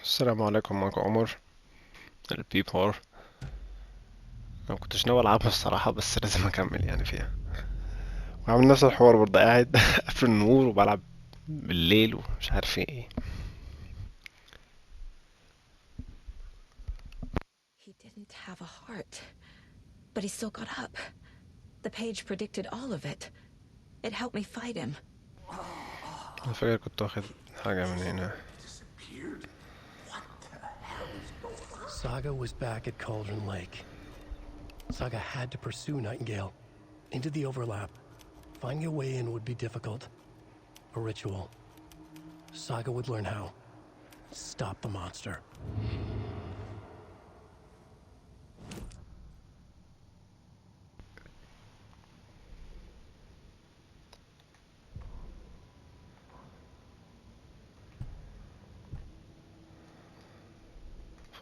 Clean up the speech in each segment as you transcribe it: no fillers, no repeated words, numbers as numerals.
السلام عليكم، معكم عمر البي بار. انا مكنتش ناوي العبها الصراحه، بس لازم اكمل يعني فيها. وعامل نفس الحوار برضه قاعد قافل النور وبلعب بالليل ومش عارف ايه. He didn't have a heart, but he still got up. The page predicted all of it. It helped me fight him. انا فاكر كنت واخد حاجه من هنا. Disappeared? What the hell is going on? Saga was back at Cauldron Lake. Saga had to pursue Nightingale into the overlap. Finding a way in would be difficult. A ritual. Saga would learn how. Stop the monster.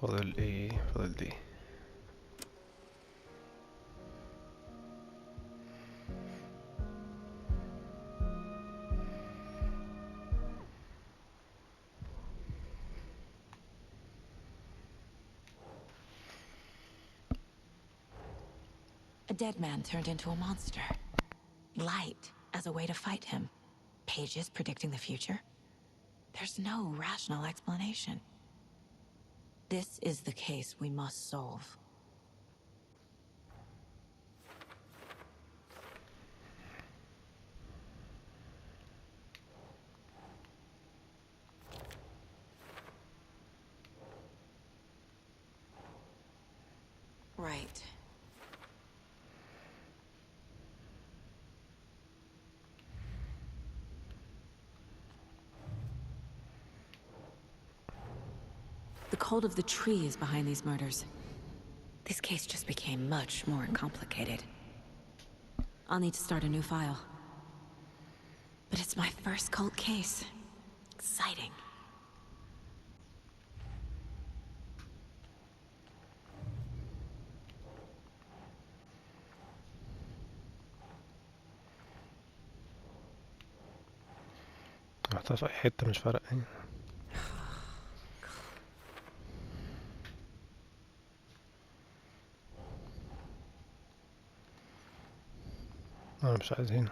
فاضل ايه؟ فاضل دي. A dead man turned into a monster. Light as a way to fight him. Pages predicting the future? There's no rational explanation. This is the case we must solve. Right. The cult of the tree is behind these murders. This case just became much more complicated. I'll need to start a new file. But it's my first cult case. Exciting. رحتها في اي حته مش فارقه يعني. انا مش عايز هنا.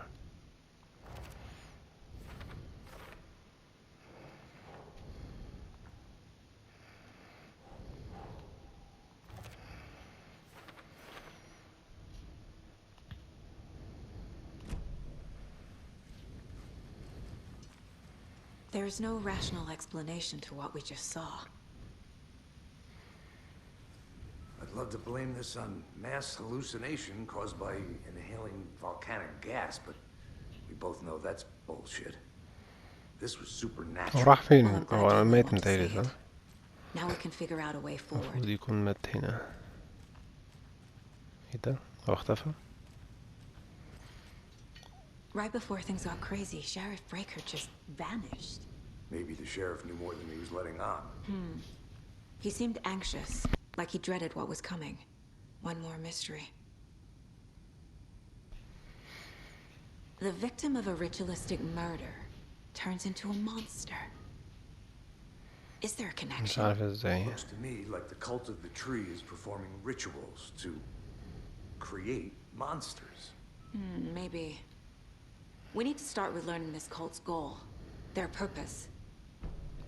There's no rational explanation to what we just saw. I'd love to blame this on mass hallucination caused by inhaling volcanic gas, but we both know that's bullshit. This was هو supernatural. راح Well, فين؟ I'm glad هو you انا really ميت want to متهيألي see صح؟ it. Now we can figure out a way forward. المفروض يكون مات هنا. ايه ده؟ هو اختفى؟ Right before things got crazy, Sheriff Breaker just vanished. Maybe the sheriff knew more than he was letting on. He seemed anxious, like he dreaded what was coming. One more mystery. The victim of a ritualistic murder turns into a monster. Is there a مش connection? عارف ازاي. Looks to me like the cult of the tree is performing rituals to create monsters. Maybe. We need to start with learning this cult's goal. Their purpose.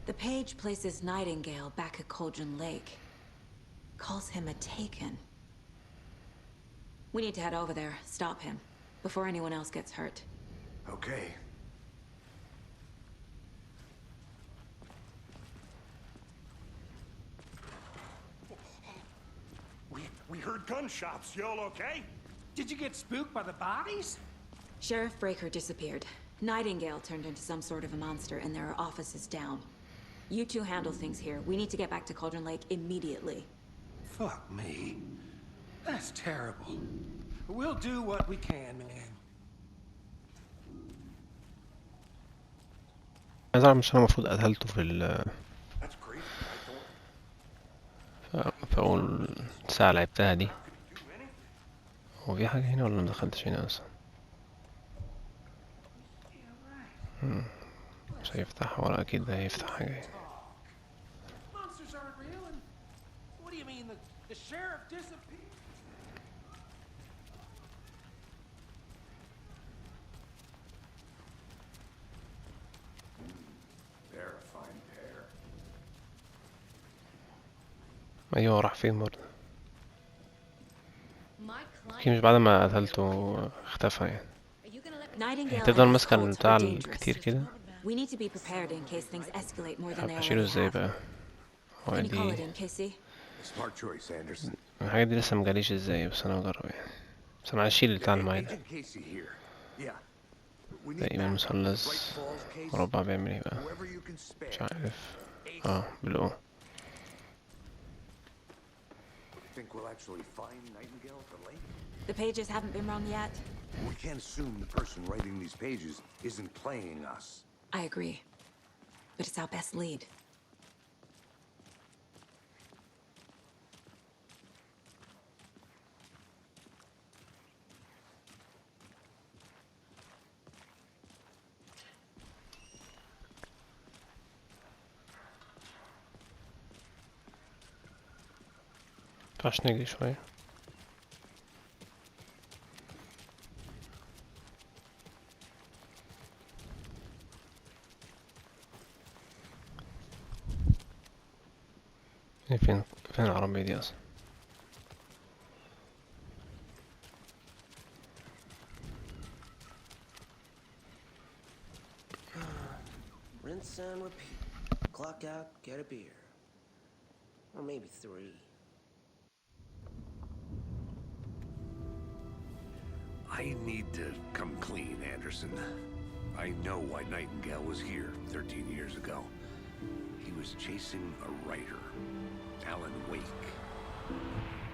The page places Nightingale back at Cauldron Lake. Calls him a Taken. We need to head over there, stop him, before anyone else gets hurt. Okay. We heard gunshots. Y'all okay? Did you get spooked by the bodies? Sheriff Breaker disappeared. Nightingale turned into some sort of a monster, and there are offices down. You two handle things here. We need to get back to Cauldron Lake immediately. Fuck me. That's terrible. We'll do what we can, man. عايز اعرف، مش انا المفروض قتلته في ال That's crazy. في اول ساعة لعبتها دي. Could you do anything? هو في حاجة هنا ولا مدخلتش هنا اصلا؟ مش هيفتحها ولا اكيد ده هيفتح حاجة هنا. Monsters cops aren't real, and what do you mean the sheriff disappeared? They're a fine pair. ايوه راح فين برضه. My اكيد مش client. بعد ما قتلته اختفى يعني. Are you gonna let me? Nightingale تفضل and his ماسكة cults البتاع are dangerous. الكتير كده. We need to be prepared in case things escalate more than they هشيله already ازاي have. بقى؟ هو Can you call it دي in, Casey? Smart choice, Anderson. الحاجات دي لسه مجاليش ازاي، بس انا بجرب يعني. بس انا هشيل البتاع اللي معايا ده. Agent Casey here. Yeah. We need تقريبا backup. مثلث Bright Falls case. مربع بيعمل ايه بقى؟ Whoever you can مش spare. عارف. بالأو. Think we'll actually find Nightingale at the lake? The pages haven't been wrong yet. We can't assume the person writing these pages isn't playing us. I agree. But it's our best lead. مينفعش نجري شوية؟ فين العربية دي أصلا؟ Rinse and repeat. Clock out, get a beer. Or maybe 3. I need to come clean, Anderson. I know why Nightingale was here 13 years ago. He was chasing a writer, Alan Wake.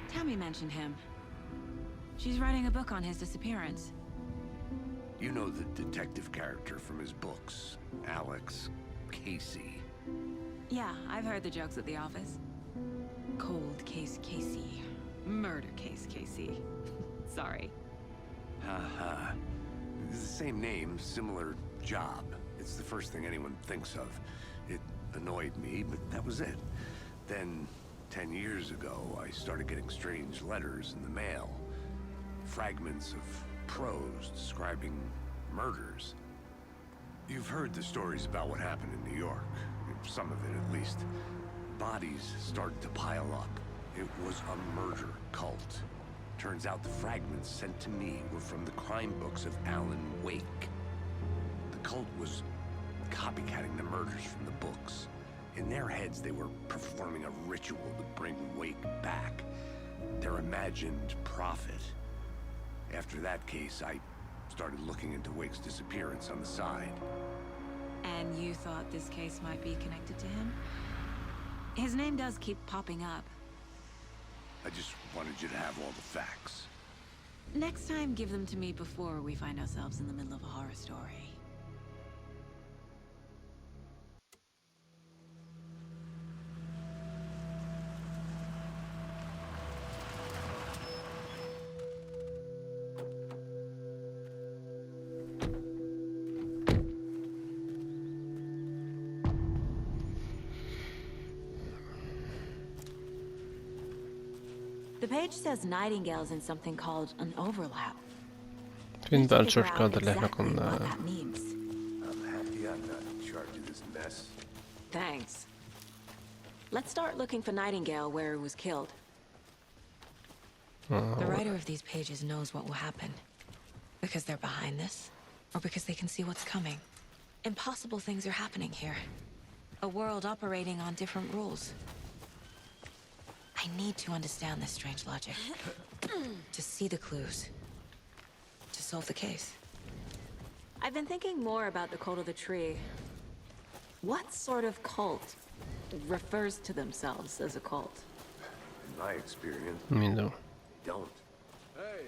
Tammy mentioned him. She's writing a book on his disappearance. You know the detective character from his books, Alex Casey. Yeah, I've heard the jokes at the office. Cold case Casey. Murder case Casey. Sorry. Haha. It's the same name, similar job. It's the first thing anyone thinks of. It annoyed me, but that was it. Then, 10 years ago, I started getting strange letters in the mail. Fragments of prose describing murders. You've heard the stories about what happened in New York. Some of it, at least. Bodies started to pile up. It was a murder cult. Turns out the fragments sent to me were from the crime books of Alan Wake. The cult was copycatting the murders from the books. In their heads, they were performing a ritual to bring Wake back. Their imagined prophet. After that case, I started looking into Wake's disappearance on the side. And you thought this case might be connected to him? His name does keep popping up. I just wanted you to have all the facts. Next time, give them to me before we find ourselves in the middle of a horror story. The page says Nightingale's in something called an overlap. فين بقى Figure الشورت out كات اللي احنا exactly what كنا that means. I'm happy I'm not in charge of this mess. Thanks. Let's start looking for Nightingale where he was killed. The writer of these pages knows what will happen. Because they're behind this, or because they can see what's coming. Impossible things are happening here. A world operating on different rules. I need to understand this strange logic. To see the clues. To solve the case. I've been thinking more about the cult of the tree. What sort of cult refers to themselves as a cult? In my experience, مين دول؟ don't. Hey,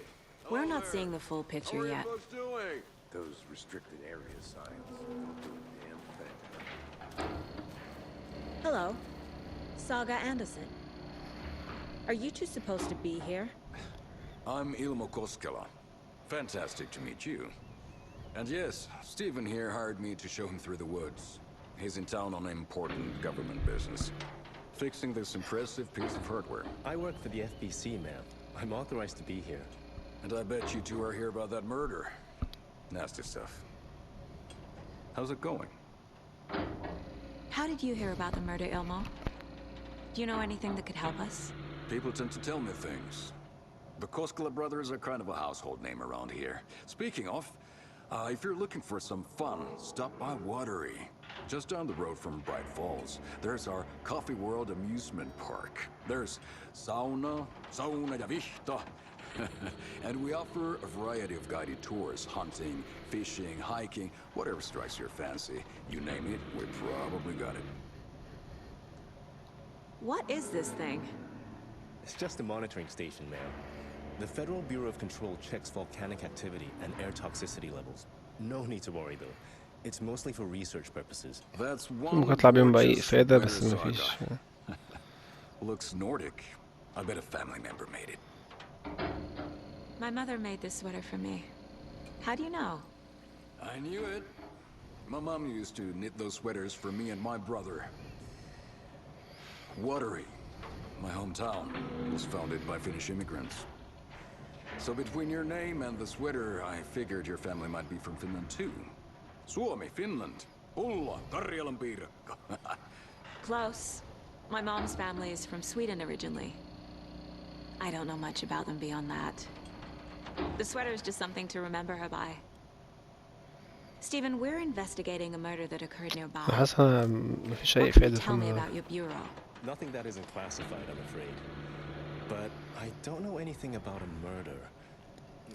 We're not seeing the full picture yet. folks doing? Those restricted area signs don't do a damn thing. Hello. Saga Anderson. Are you two supposed to be here? I'm Ilmo Koskela. Fantastic to meet you. And yes, Stephen here hired me to show him through the woods. He's in town on important government business. fixing this impressive piece of hardware. I work for the FBC, ma'am. I'm authorized to be here. And I bet you two are here about that murder. Nasty stuff. How's it going? How did you hear about the murder, Ilmo? Do you know anything that could help us? People tend to tell me things. The Koskela brothers are kind of a household name around here. Speaking of, if you're looking for some fun, stop by Watery. Just down the road from Bright Falls, there's our Coffee World amusement park. There's sauna ja vihta. And we offer a variety of guided tours, hunting, fishing, hiking, whatever strikes your fancy. You name it, we probably got it. What is this thing? It's just a monitoring station, ma'am. The Federal Bureau of Control checks volcanic activity and air toxicity levels. No need to worry, though. It's mostly for research purposes. That's ممكن one اطلع بيهم بأي gorgeous إفادة winter بس مفيش. saga. Looks Nordic. I bet a family member made it. My mother made this sweater for me. How do you know? I knew it. My mom used to knit those sweaters for me and my brother. Watery, my hometown, was founded by Finnish immigrants. So between your name and the sweater, I figured your family might be from Finland too. Suomi, Finland. Pulla, Karjalan piirakka. Close. My mom's family is from Sweden originally. I don't know much about them beyond that. The sweater is just something to remember her by. Stephen, we're investigating a murder that occurred nearby. حاسة مفيش أي What can you إفادة في tell me الموضوع. about your bureau? Nothing that isn't classified, I'm afraid. But I don't know anything about a murder.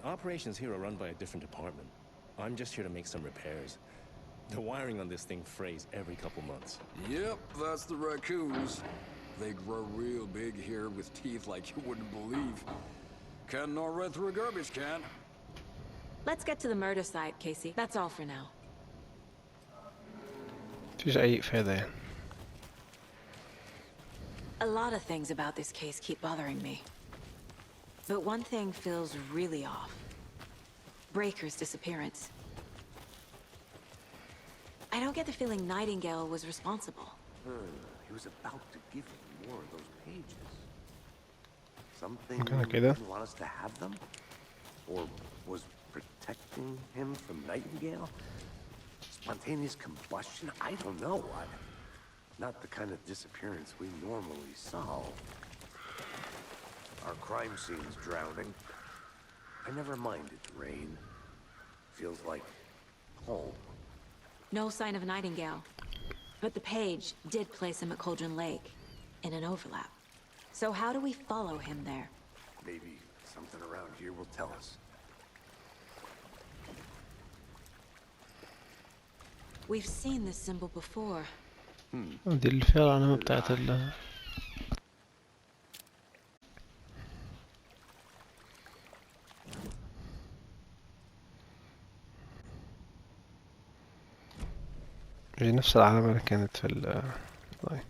Operations here are run by a different department. I'm just here to make some repairs. The wiring on this thing frays every couple months. Yep, that's the raccoons. They grow real big here with teeth like you wouldn't believe. Can't nor run through a garbage can. Let's get to the murder site, Casey. That's all for now. مفيش أي إفادة يعني. A lot of things about this case keep bothering me. But one thing feels really off. Breaker's disappearance. I don't get the feeling Nightingale was responsible. He was about to give me more of those pages. Something Okay, he then. didn't want us to have them? Or was protecting him from Nightingale? Spontaneous combustion? I don't know. Not the kind of disappearance we normally solve. Our crime scene's drowning. I never minded the rain. Feels like home. No sign of Nightingale. But the page did place him at Cauldron Lake, in an overlap. So how do we follow him there? Maybe something around here will tell us. We've seen this symbol before. دي اللي فيها العلامة بتاعت ال. دي نفس العلامة اللي كانت في ال. طيب.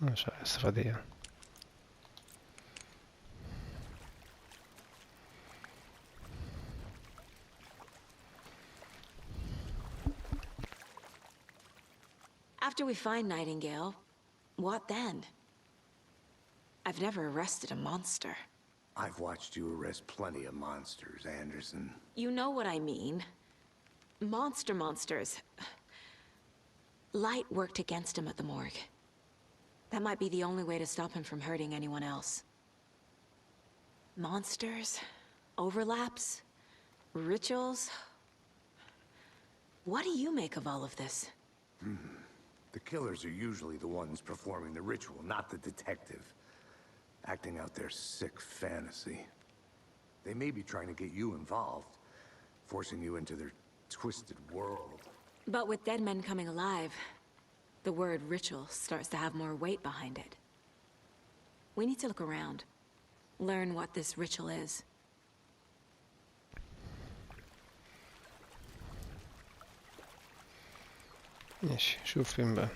مش عارف استفاد ايه. After we find Nightingale, what then? I've never arrested a monster. I've watched you arrest plenty of monsters, Anderson. You know what I mean. Monsters. Light worked against him at the morgue. That might be the only way to stop him from hurting anyone else. Monsters? Overlaps? Rituals? What do you make of all of this? The killers are usually the ones performing the ritual, not the detective. Acting out their sick fantasy. They may be trying to get you involved, forcing you into their twisted world. But with dead men coming alive, the word ritual starts to have more weight behind it. We need to look around. Learn what this ritual is. ماشي شوف فين بقى.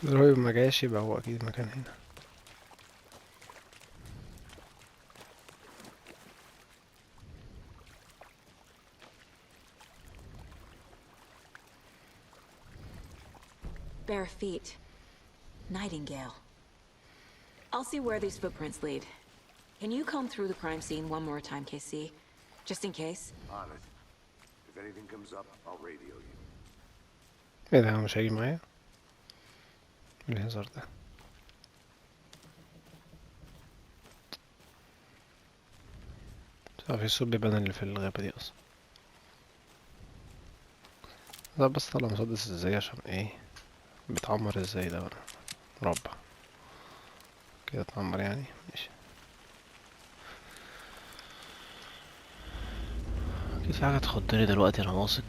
الراجل ما جاش يبقى هو اكيد مكان هنا. Bare feet. Nightingale. I'll see where these footprints lead. Can you comb through the crime scene one more time, KC? Just in case? On it. If anything comes up, I'll radio you. ايه ده، هو مش هيجي معايا؟ ايه الهزار ده؟ في صوت بيبان اللي في الغابة دي اصلا. ده بس طلع مسدس ازاي؟ عشان ايه بتعمر ازاي ده بقى؟ مربع كده تعمر يعني. ماشي، اكيد في حاجة تخضني دلوقتي انا واثق.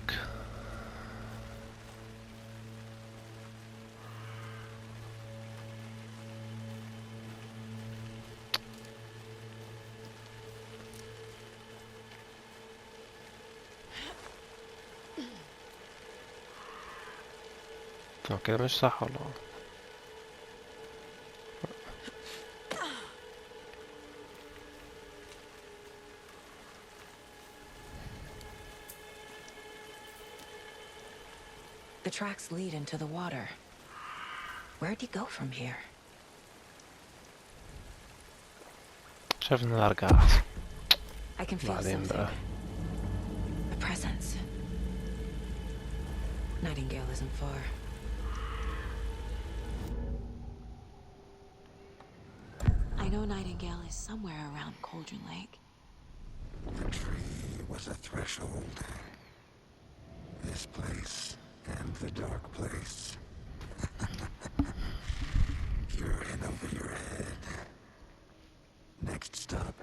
طب كده مش صح ولا؟ The tracks lead into the water. Where'd he go from here? شايف ان انا ارجع احسن. I can feel بعدين something. بقى. A presence. Nightingale isn't far. I know Nightingale is somewhere around Cauldron Lake. The tree was a threshold. This place and the dark place. You're in over your head. Next stop,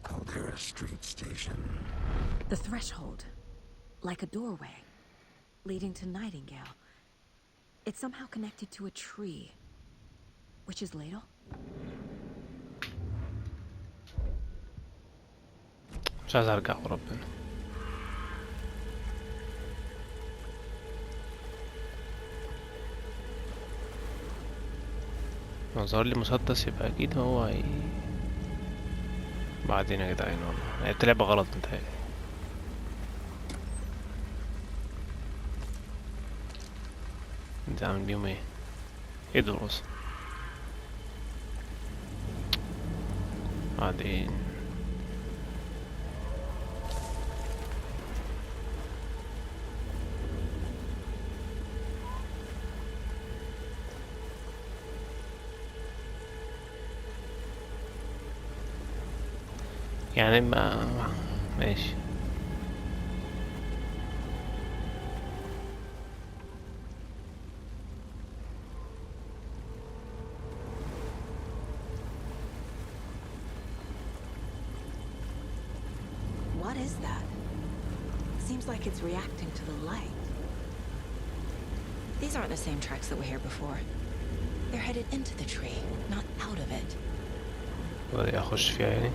Caldera Street Station. The threshold. Like a doorway. Leading to Nightingale. It's somehow connected to a tree. Witch's Ladle? مش عايز ارجع وربنا. لو ظهر لي مسدس يبقى اكيد هو بعدين يا جدعان والله هي لعبة غلط متهيألي. انت عامل بيهم ايه؟ ايه دول اصلا؟ بعدين يعني ما ماشي. What is that? Seems like it's reacting to the light. These aren't the same tracks that were here before. They're headed into the tree, not out of it. بدي اخش فيها يعني.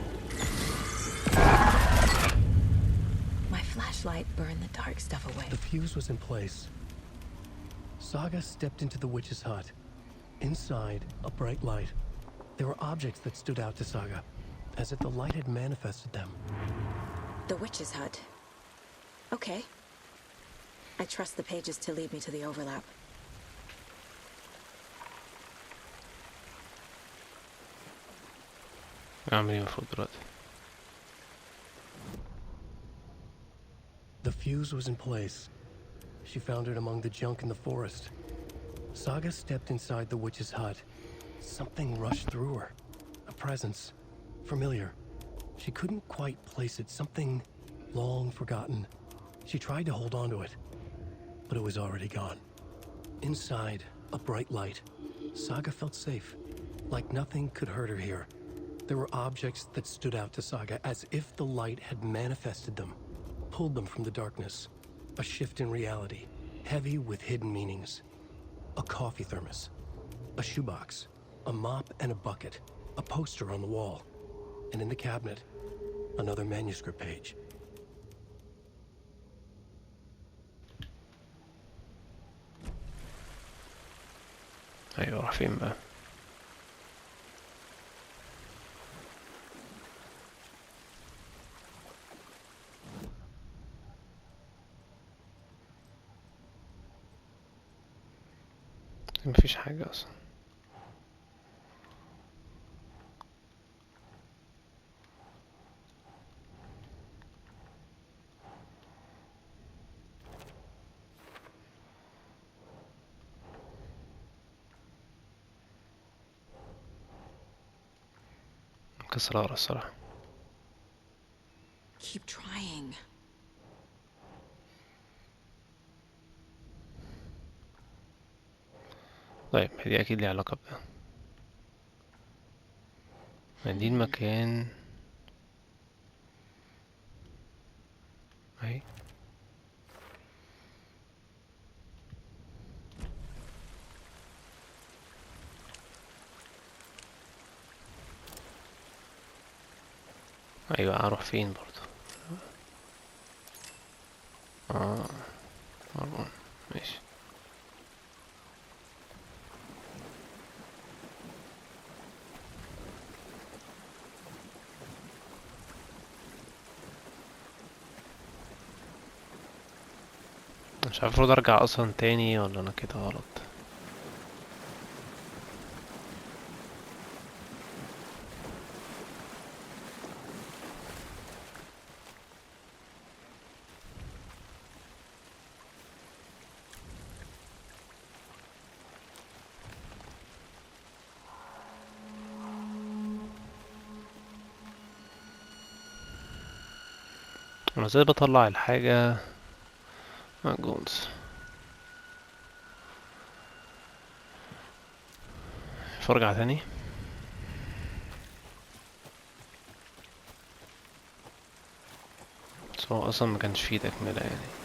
My flashlight burned the dark stuff away. The fuse was in place. Saga stepped into the witch's hut. Inside, a bright light. There were objects that stood out to Saga, as if the light had manifested them. The witch's hut. Okay. I trust the pages to lead me to the overlap. اعمل ايه المفروض دلوقتي؟ The fuse was in place. She found it among the junk in the forest. Saga stepped inside the witch's hut. Something rushed through her. A presence. Familiar. She couldn't quite place it. Something long forgotten. She tried to hold on to it, but it was already gone. Inside, a bright light. Saga felt safe, like nothing could hurt her here. There were objects that stood out to Saga as if the light had manifested them, pulled them from the darkness. A shift in reality, heavy with hidden meanings. A coffee thermos, a shoebox, a mop and a bucket, a poster on the wall, and in the cabinet, another manuscript page. ايوه راح فين بقى؟ مفيش حاجة اصلا. كسرارة الصراحة. Keep trying. طيب دي اكيد ليها علاقة بده. ما دي المكان اهي. ايوه اروح فين برضو؟ اه مرون ماشي. مش عارف المفروض ارجع اصلا تاني ولا انا كده غلط. انا ازاي بطلع الحاجة مع جونز؟ فرجع تاني. بس هو اصلا ما كانش فيه تكملة يعني.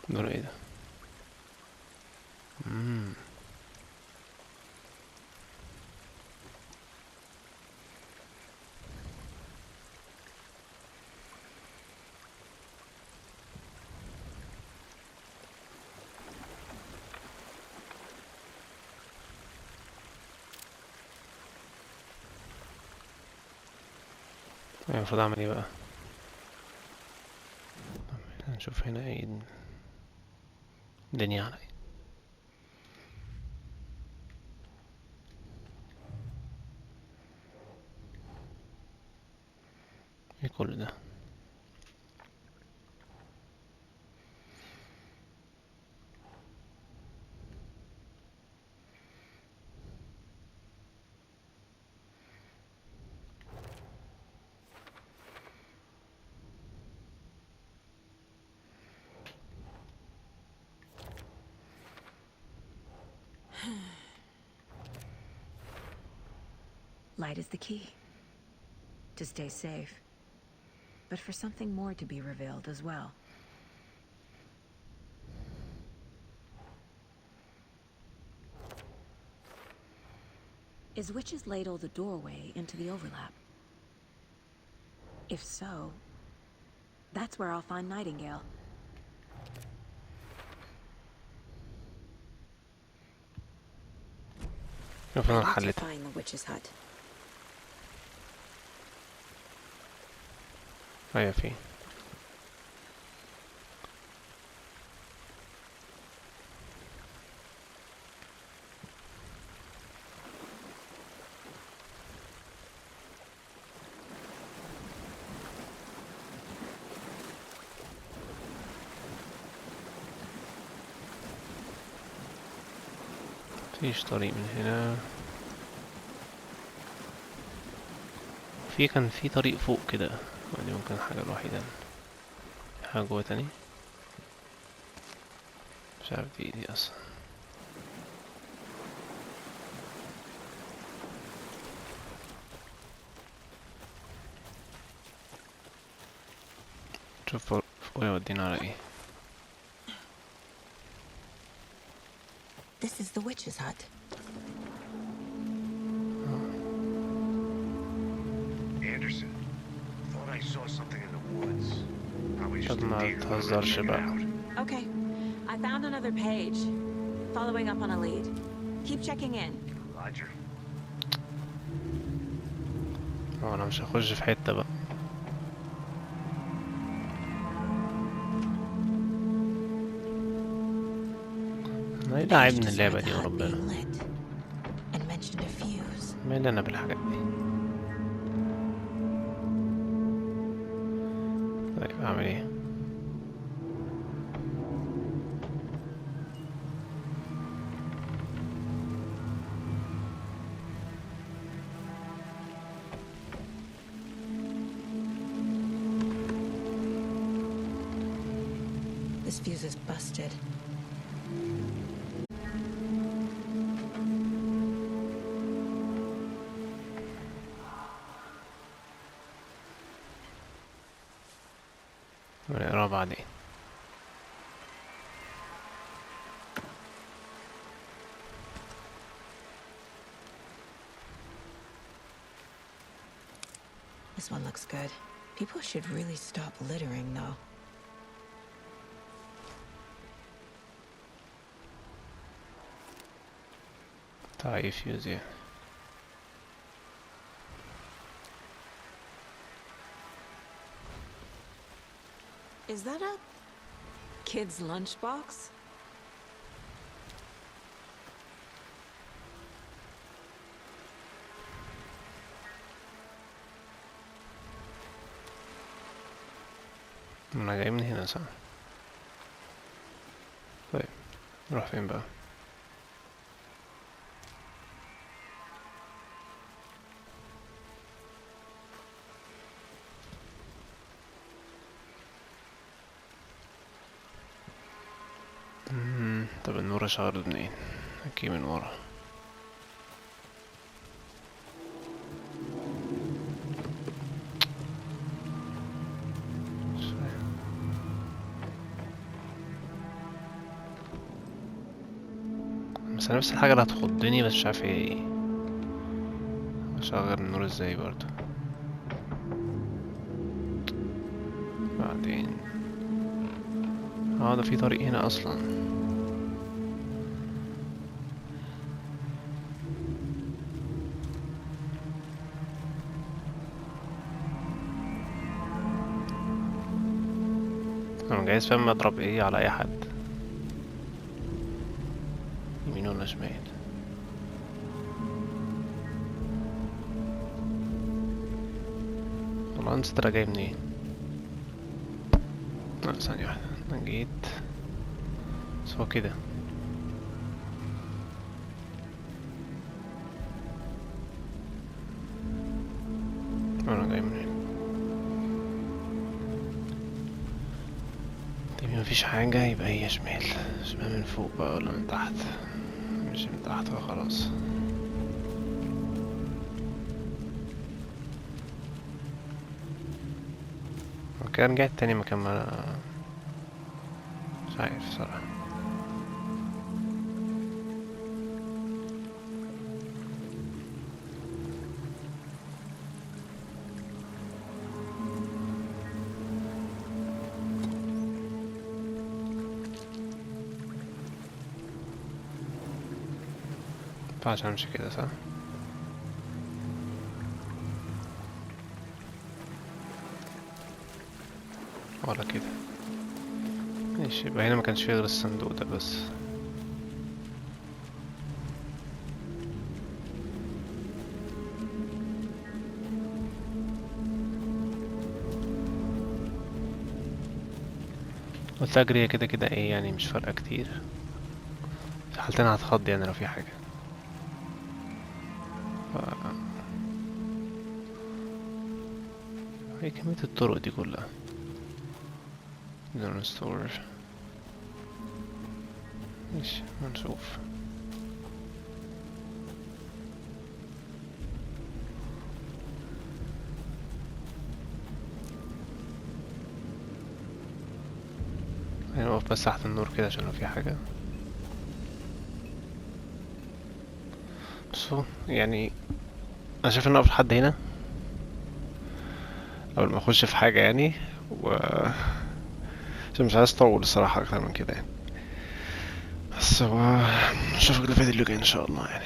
دول ايه ده؟ المفروض اعمل ايه بقى؟ نشوف هنا ايه الدنيا على ايه. ايه كل ده؟ Light is the key. To stay safe. But for something more to be revealed as well. Is Witch's Ladle the doorway into the overlap? If so, that's where I'll find Nightingale. المفروض I انا need to حلتها. find the witch's hut. ايوه في. مفيش طريق من هنا. كان في طريق فوق كده. دي ممكن الحاجة الوحيدة. حاجة جوه تاني. مش عارف دي اصلا. شوف فوق يودينا على ايه. This is the witch's hut. Anderson, thought I saw something in the woods. Probably just طب a ما deer. تهزرش Check it بقى. out. Okay, I found another page. Following up on a lead. Keep checking in. Roger. هو انا مش هخش في حتة بقى. انا ايه لاعب من اللعبة دي وربنا. And mentioned a fuse. مالي انا بالحاجات دي. طيب اعمل ايه؟ This fuse is busted. ونقرا بعدين. This one looks good. People should really stop littering, though. طيب فيوز يعني. Is that a kid's lunchbox? انا جاي من هنا صح؟ طيب نروح فين بقى؟ طب النور شغال منين؟ اكيد من ورا. بس نفس الحاجة اللي هتخضني، بس مش عارف هي ايه. اشغل النور ازاي برضه بعدين. ده في طريق هنا اصلا. انا جايز فاهم اضرب ايه على اي حد، يمين ولا شمال. والله نسيت انا جاي منين. لا ثانية واحدة، انا جيت بس هو كده. انا جاي منين؟ طيب مفيش حاجة، يبقى هي شمال. شمال من فوق بقى ولا من تحت؟ مش من تحت بقى خلاص. كان رجعت تاني مكان ما انا مش عارف صراحة. مينفعش امشي كده صح؟ ولا كده. ماشي، يبقى هنا مكانش فيه غير الصندوق ده بس. قلت اجري كده كده ايه يعني، مش فارقة كتير. في حالتين هتخض يعني لو في حاجة. هي كمية الطرق دي كلها. Don't store. ماشي هنشوف. هنقف بس تحت النور كده عشان لو في حاجة. بصوا يعني انا شايف ان اقف لحد هنا قبل ما اخش في حاجة يعني، و عشان مش عايز اطول الصراحة اكتر من كده يعني. بس هو نشوفك في الفيديو اللي جاي ان شاء الله يعني.